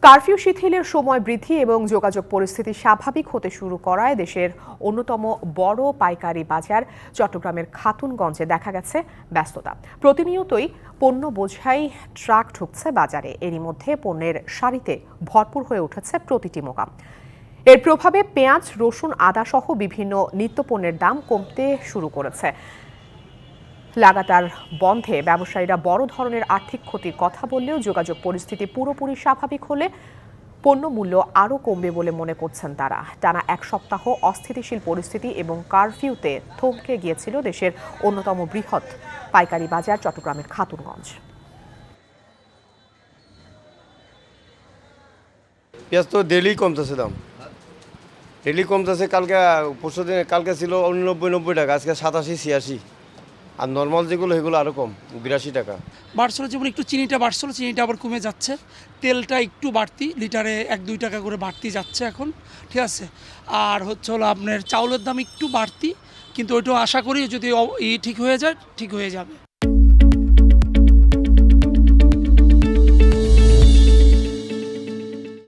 Curfew শিথিলের সময় বৃদ্ধি এবং যোগাযোগ পরিস্থিতি স্বাভাবিক হতে শুরু করায় দেশের অন্যতম বড় পাইকারি বাজার চট্টগ্রামের খাতুনগঞ্জে দেখা গেছে ব্যস্ততা। প্রতিনিয়তই পণ্য বোঝাই ট্রাক ঢুকছে বাজারে। এরই মধ্যে পণ্যের সারিতে ভরপুর হয়ে উঠেছে প্রতিটি মোকাম। এর প্রভাবে পেঁয়াজ, রসুন, আদা সহ বিভিন্ন নিত্যপণ্যের দাম কমতে শুরু করেছে। লাগাতার বন্ধে ব্যবসায়ীরা বড় ধরনের আর্থিক ক্ষতির কথা বললেও যোগাযোগ পরিস্থিতি পুরোপুরি স্বাভাবিক হলে পণ্য মূল্য আরও কমবে বলে মনে করছেন তারা। টানা এক সপ্তাহ অস্থিতিশীল পরিস্থিতি এবং কারফিউতে থমকে গিয়েছিল দেশের অন্যতম বৃহৎ পাইকারি বাজার চট্টগ্রামের খাতুনগঞ্জ। পেঁয়াজ তো ডেলি কমতেছে দাম, ডেলি কমতেছে। পরশুদিন কালকে ছিল 89-90 টাকা, আজকে 87-86। আর নর্মাল যেগুলো সেগুলো আরও কম, 82 টাকা বাড়ছিল। যেমন একটু চিনিটা বাড়ছিল, চিনিটা আবার কমে যাচ্ছে। তেলটা একটু বাড়তি, লিটারে 1-2 টাকা করে বাড়তি যাচ্ছে এখন, ঠিক আছে। আর হলো আপনার চাউলের দাম একটু বাড়তি, কিন্তু ওইটাও আশা করি যদি ঠিক হয়ে যায়, ঠিক হয়ে যাবে।